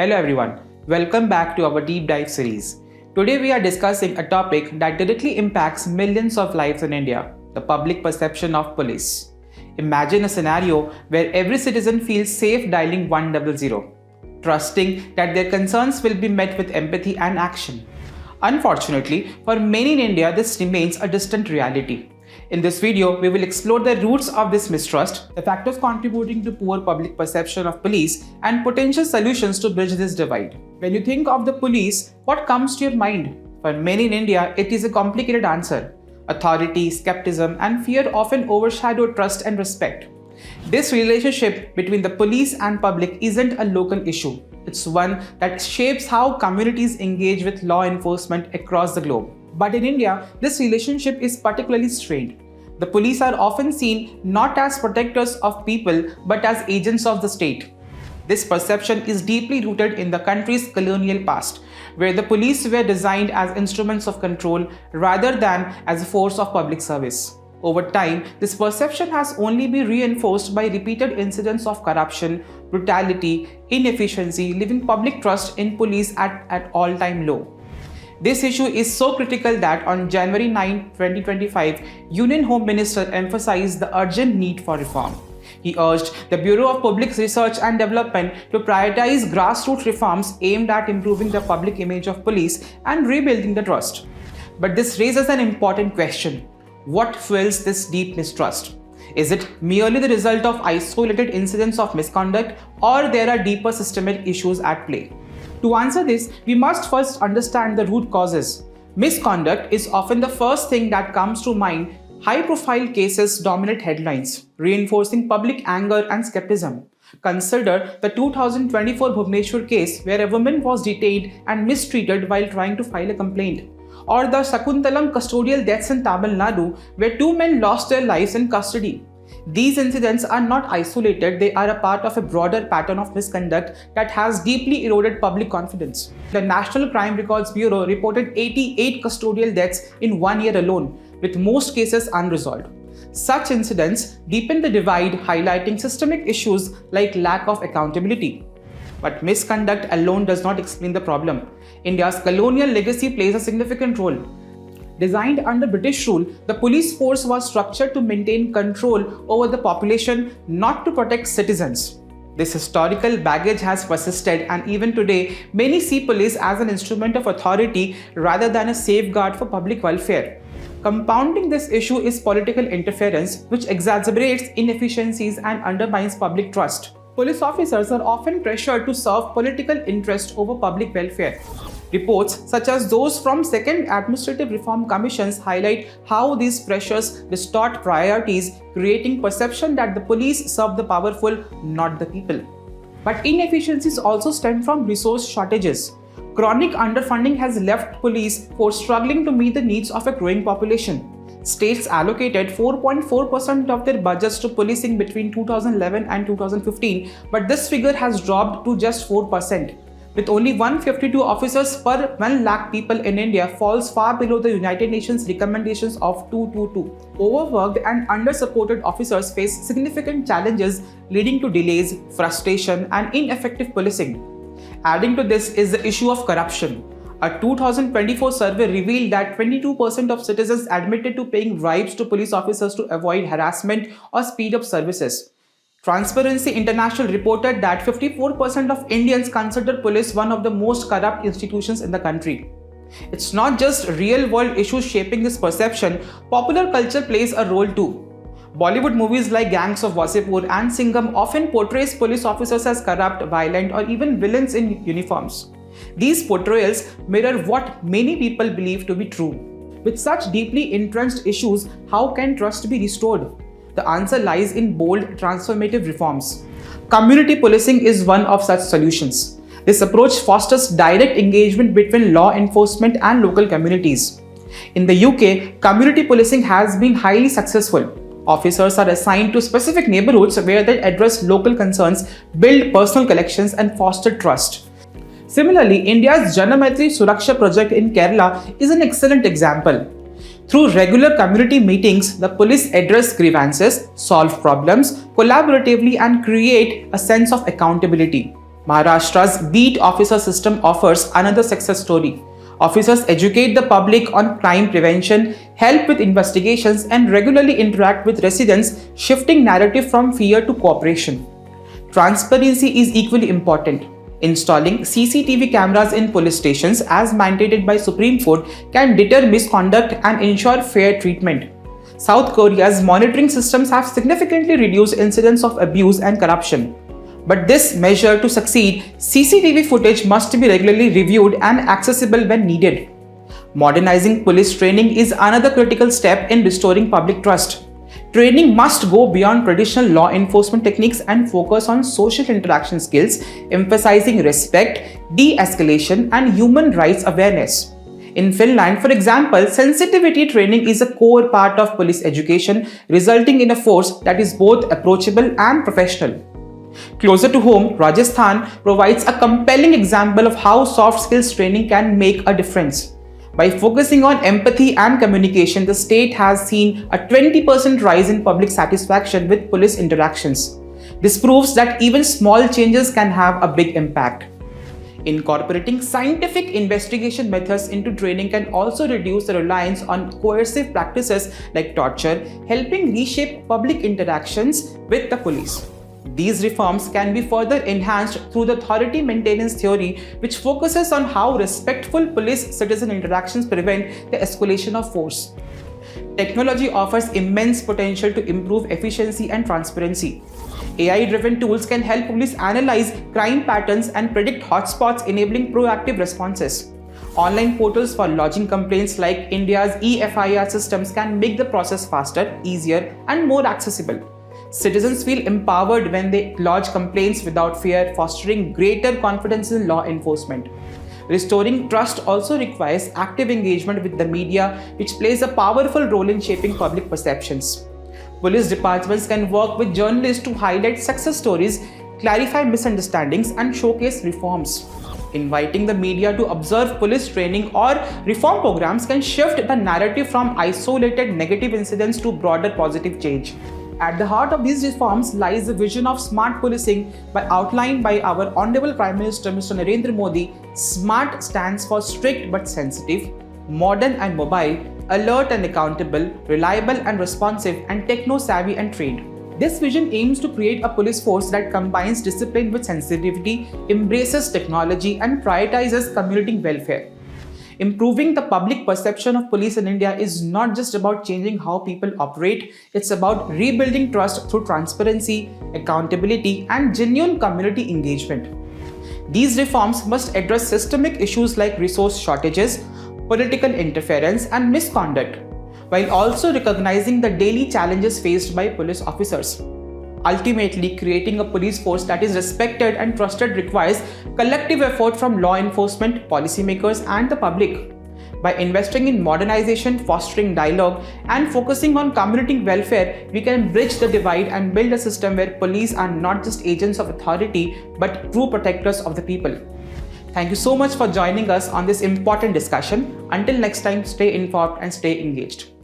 Hello everyone, welcome back to our deep dive series. Today we are discussing a topic that directly impacts millions of lives in India, the public perception of police. Imagine a scenario where every citizen feels safe dialing 100, trusting that their concerns will be met with empathy and action. Unfortunately, for many in India, this remains a distant reality. In this video, we will explore the roots of this mistrust, the factors contributing to poor public perception of police, and potential solutions to bridge this divide. When you think of the police, what comes to your mind? For many in India, it is a complicated answer. Authority, skepticism, and fear often overshadow trust and respect. This relationship between the police and public isn't a local issue. It's one that shapes how communities engage with law enforcement across the globe. But in India, this relationship is particularly strained. The police are often seen not as protectors of people but as agents of the state. This perception is deeply rooted in the country's colonial past, where the police were designed as instruments of control rather than as a force of public service. Over time, this perception has only been reinforced by repeated incidents of corruption, brutality, inefficiency, leaving public trust in police at all-time low. This issue is so critical that on January 9, 2025, Union Home Minister emphasized the urgent need for reform. He urged the Bureau of Public Research and Development to prioritize grassroots reforms aimed at improving the public image of police and rebuilding the trust. But this raises an important question. What fuels this deep mistrust? Is it merely the result of isolated incidents of misconduct, or there are deeper systemic issues at play? To answer this, we must first understand the root causes. Misconduct is often the first thing that comes to mind. High-profile cases dominate headlines, reinforcing public anger and skepticism. Consider the 2024 Bhubaneswar case where a woman was detained and mistreated while trying to file a complaint. Or the Sakuntalam custodial deaths in Tamil Nadu where two men lost their lives in custody. These incidents are not isolated, they are a part of a broader pattern of misconduct that has deeply eroded public confidence. The National Crime Records Bureau reported 88 custodial deaths in 1 year alone, with most cases unresolved. Such incidents deepen the divide, highlighting systemic issues like lack of accountability. But misconduct alone does not explain the problem. India's colonial legacy plays a significant role. Designed under British rule, the police force was structured to maintain control over the population, not to protect citizens. This historical baggage has persisted, and even today, many see police as an instrument of authority rather than a safeguard for public welfare. Compounding this issue is political interference, which exacerbates inefficiencies and undermines public trust. Police officers are often pressured to serve political interest over public welfare. Reports such as those from Second Administrative Reform Commissions highlight how these pressures distort priorities, creating perception that the police serve the powerful, not the people. But inefficiencies also stem from resource shortages. Chronic underfunding has left police force struggling to meet the needs of a growing population. States allocated 4.4% of their budgets to policing between 2011 and 2015, but this figure has dropped to just 4%. With only 152 officers per 1 lakh people in India falls far below the United Nations recommendations of 222. Overworked and under-supported officers face significant challenges leading to delays, frustration, and ineffective policing. Adding to this is the issue of corruption. A 2024 survey revealed that 22% of citizens admitted to paying bribes to police officers to avoid harassment or speed up services. Transparency International reported that 54% of Indians consider police one of the most corrupt institutions in the country. It's not just real-world issues shaping this perception, popular culture plays a role too. Bollywood movies like Gangs of Wasseypur and Singham often portrays police officers as corrupt, violent, or even villains in uniforms. These portrayals mirror what many people believe to be true. With such deeply entrenched issues, how can trust be restored? The answer lies in bold, transformative reforms. Community policing is one of such solutions. This approach fosters direct engagement between law enforcement and local communities. In the UK, community policing has been highly successful. Officers are assigned to specific neighborhoods where they address local concerns, build personal connections, and foster trust. Similarly, India's Janamaitri Suraksha project in Kerala is an excellent example. Through regular community meetings, the police address grievances, solve problems collaboratively, and create a sense of accountability. Maharashtra's beat officer system offers another success story. Officers educate the public on crime prevention, help with investigations, and regularly interact with residents, shifting narrative from fear to cooperation. Transparency is equally important. Installing CCTV cameras in police stations, as mandated by Supreme Court, can deter misconduct and ensure fair treatment. South Korea's monitoring systems have significantly reduced incidents of abuse and corruption. But this measure to succeed, CCTV footage must be regularly reviewed and accessible when needed. Modernizing police training is another critical step in restoring public trust. Training must go beyond traditional law enforcement techniques and focus on social interaction skills, emphasizing respect, de-escalation, and human rights awareness. In Finland, for example, sensitivity training is a core part of police education, resulting in a force that is both approachable and professional. Closer to home, Rajasthan provides a compelling example of how soft skills training can make a difference. By focusing on empathy and communication, the state has seen a 20% rise in public satisfaction with police interactions. This proves that even small changes can have a big impact. Incorporating scientific investigation methods into training can also reduce the reliance on coercive practices like torture, helping reshape public interactions with the police. These reforms can be further enhanced through the authority maintenance theory, which focuses on how respectful police-citizen interactions prevent the escalation of force. Technology offers immense potential to improve efficiency and transparency. AI-driven tools can help police analyze crime patterns and predict hotspots, enabling proactive responses. Online portals for lodging complaints like India's eFIR systems can make the process faster, easier, and more accessible. Citizens feel empowered when they lodge complaints without fear, fostering greater confidence in law enforcement. Restoring trust also requires active engagement with the media, which plays a powerful role in shaping public perceptions. Police departments can work with journalists to highlight success stories, clarify misunderstandings, and showcase reforms. Inviting the media to observe police training or reform programs can shift the narrative from isolated negative incidents to broader positive change. At the heart of these reforms lies the vision of smart policing outlined by our Honorable Prime Minister Mr. Narendra Modi. SMART stands for strict but sensitive, modern and mobile, alert and accountable, reliable and responsive, and techno-savvy and trained. This vision aims to create a police force that combines discipline with sensitivity, embraces technology, and prioritizes community welfare. Improving the public perception of police in India is not just about changing how people operate, it's about rebuilding trust through transparency, accountability, and genuine community engagement. These reforms must address systemic issues like resource shortages, political interference, and misconduct, while also recognizing the daily challenges faced by police officers. Ultimately, creating a police force that is respected and trusted requires collective effort from law enforcement, policymakers, and the public. By investing in modernization, fostering dialogue, and focusing on community welfare, we can bridge the divide and build a system where police are not just agents of authority, but true protectors of the people. Thank you so much for joining us on this important discussion. Until next time, stay informed and stay engaged.